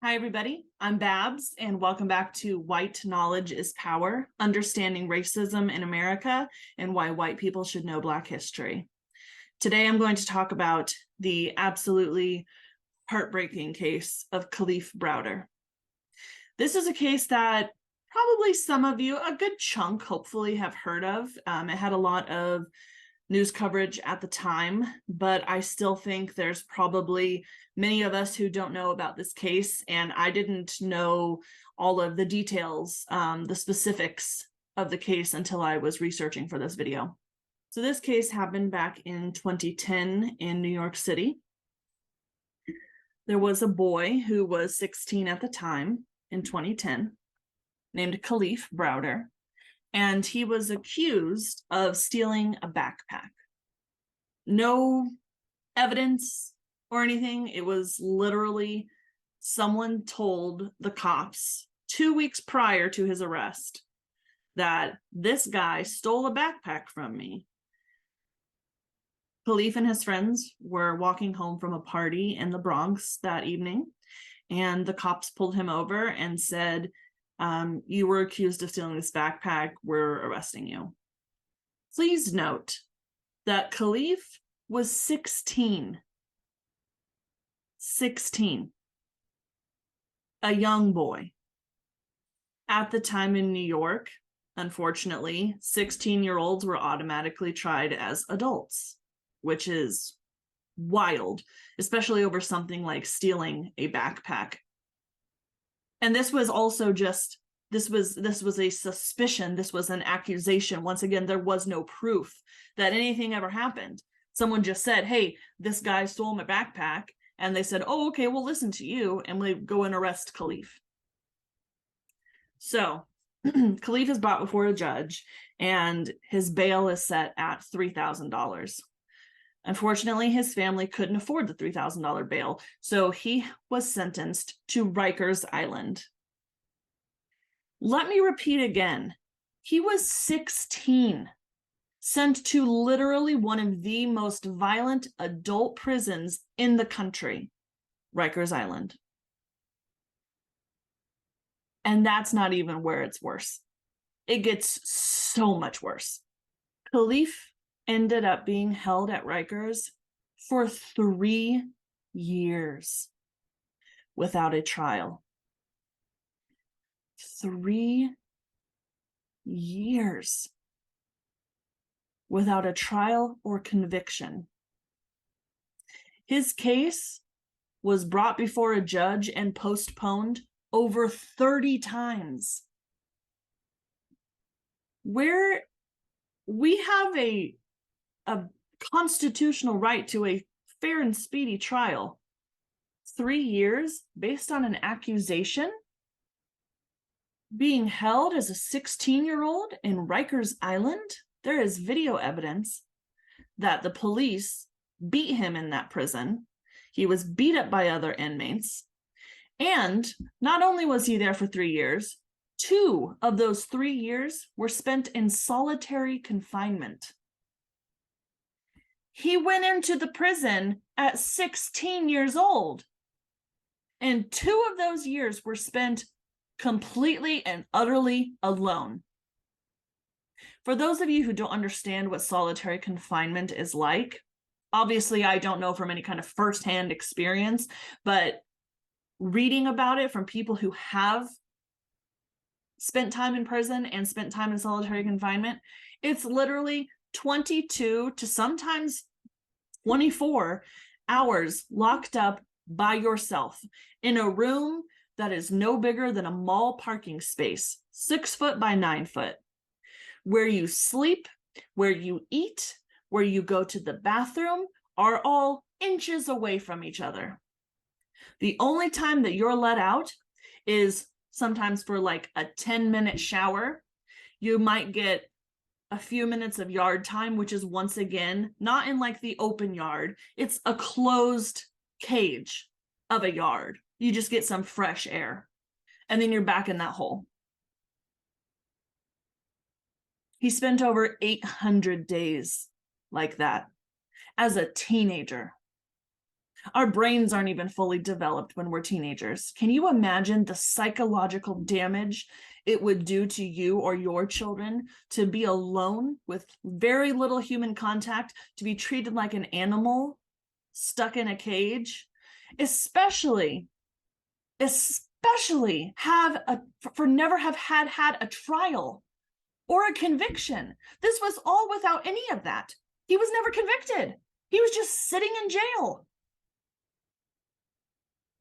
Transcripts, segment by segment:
Hi, everybody. I'm Babs, and welcome back to White Knowledge is Power, Understanding Racism in America and Why White People Should Know Black History. Today, I'm going to talk about the absolutely heartbreaking case of Kalief Browder. This is a case that probably some of you, a good chunk, hopefully have heard of. It had a lot of news coverage at the time, but I still think there's probably many of us who don't know about this case, and I didn't know all of the details, the specifics of the case until I was researching for this video. So this case happened back in 2010 in New York City. There was a boy who was 16 at the time in 2010 named Kalief Browder, and he was accused of stealing a backpack. No evidence or anything. It was literally someone told the cops 2 weeks prior to his arrest that this guy stole a backpack from me. Kalief and his friends were walking home from a party in the Bronx that evening, and the cops pulled him over and said, you were accused of stealing this backpack. We're arresting you. Please note that Kalief was 16. 16. A young boy. At the time in New York, unfortunately, 16-year-olds were automatically tried as adults, which is wild, especially over something like stealing a backpack. And this was also just, this was a suspicion. This was an accusation. Once again, there was no proof that anything ever happened. Someone just said, hey, this guy stole my backpack. And they said, oh, okay, we'll listen to you. And we go and arrest Kalief. So Kalief is brought before a judge, and his bail is set at $3,000. Unfortunately, his family couldn't afford the $3,000 bail, so he was sentenced to Rikers Island. Let me repeat again. He was 16, sent to literally one of the most violent adult prisons in the country, Rikers Island. And that's not even where it's worse. It gets so much worse. Kalief ended up being held at Rikers for 3 years without a trial. 3 years without a trial or conviction. His case was brought before a judge and postponed over 30 times. Where we have a constitutional right to a fair and speedy trial, 3 years based on an accusation, being held as a 16-year-old in Rikers Island. There is video evidence that the police beat him in that prison. He was beat up by other inmates. And not only was he there for 3 years, 2 of those 3 years were spent in solitary confinement. He went into the prison at 16 years old, and 2 of those years were spent completely and utterly alone. For those of you who don't understand what solitary confinement is like, obviously I don't know from any kind of firsthand experience, but reading about it from people who have spent time in prison and spent time in solitary confinement, it's literally 22 to sometimes 24 hours locked up by yourself in a room that is no bigger than a mall parking space, 6 foot by 9 foot, where you sleep, where you eat, where you go to the bathroom are all inches away from each other. The only time that you're let out is sometimes for like a 10-minute shower. You might get a few minutes of yard time, which is once again not in like the open yard. It's a closed cage of a yard. You just get some fresh air, and then you're back in that hole. He spent over 800 days like that as a teenager. Our brains aren't even fully developed when we're teenagers. Can you imagine the psychological damage it would do to you or your children to be alone with very little human contact, to be treated like an animal stuck in a cage, especially for never have had a trial or a conviction? This was all without any of that. He was never convicted. He was just sitting in jail.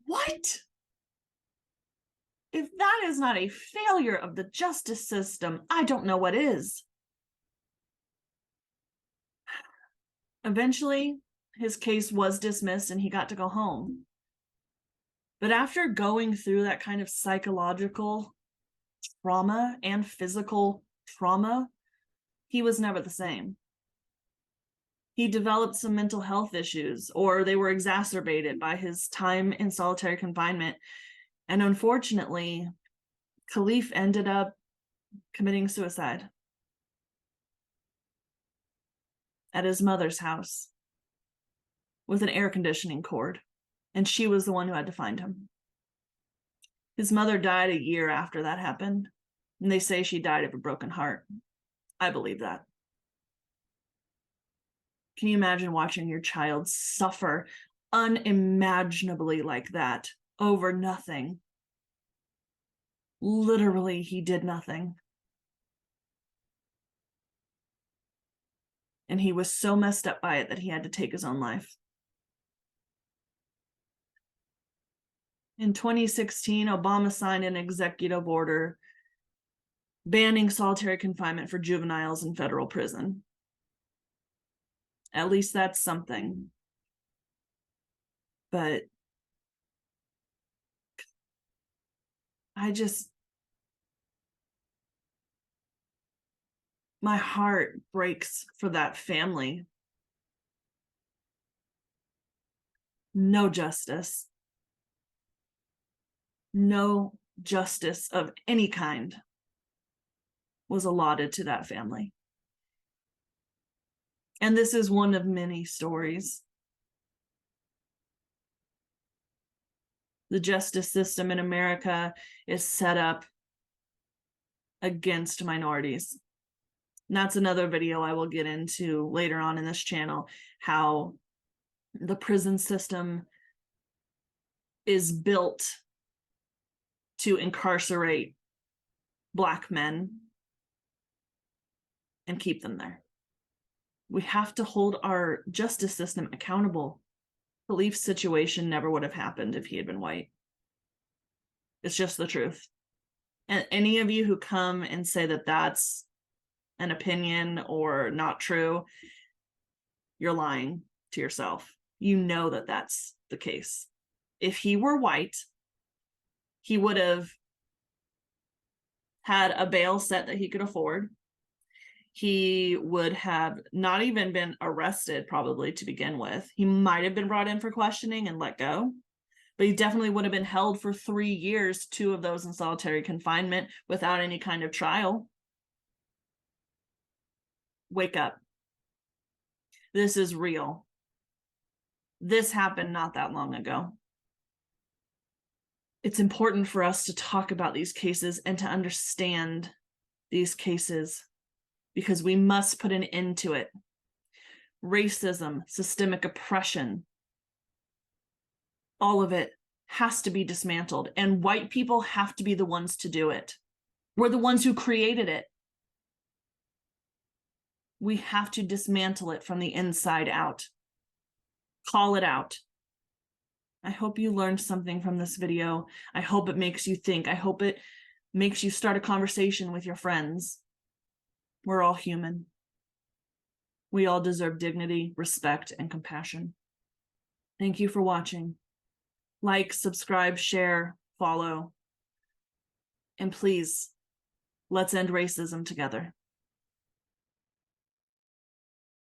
What? If that is not a failure of the justice system, I don't know what is. Eventually, his case was dismissed and he got to go home. But after going through that kind of psychological trauma and physical trauma, he was never the same. He developed some mental health issues, or they were exacerbated by his time in solitary confinement. And unfortunately, Kalief ended up committing suicide at his mother's house with an air conditioning cord. And she was the one who had to find him. His mother died a year after that happened. And they say she died of a broken heart. I believe that. Can you imagine watching your child suffer unimaginably like that over nothing? Literally, he did nothing. And he was so messed up by it that he had to take his own life. In 2016, Obama signed an executive order banning solitary confinement for juveniles in federal prison. At least that's something. But my heart breaks for that family. No justice. No justice of any kind was allotted to that family. And this is one of many stories. The justice system in America is set up against minorities. And that's another video I will get into later on in this channel, how the prison system is built to incarcerate Black men and keep them there. We have to hold our justice system accountable. Kalief's situation never would have happened if he had been white. It's just the truth. And any of you who come and say that that's an opinion or not true, you're lying to yourself. You know that that's the case. If he were white, he would have had a bail set that he could afford. He would have not even been arrested probably to begin with. He might have been brought in for questioning and let go, but he definitely would have been held for 3 years, 2 of those in solitary confinement without any kind of trial. Wake up. This is real. This happened not that long ago. It's important for us to talk about these cases and to understand these cases, because we must put an end to it. Racism, systemic oppression, all of it has to be dismantled, and white people have to be the ones to do it. We're the ones who created it. We have to dismantle it from the inside out. Call it out. I hope you learned something from this video. I hope it makes you think. I hope it makes you start a conversation with your friends. We're all human. We all deserve dignity, respect, and compassion. Thank you for watching. Like, subscribe, share, follow. And please, let's end racism together.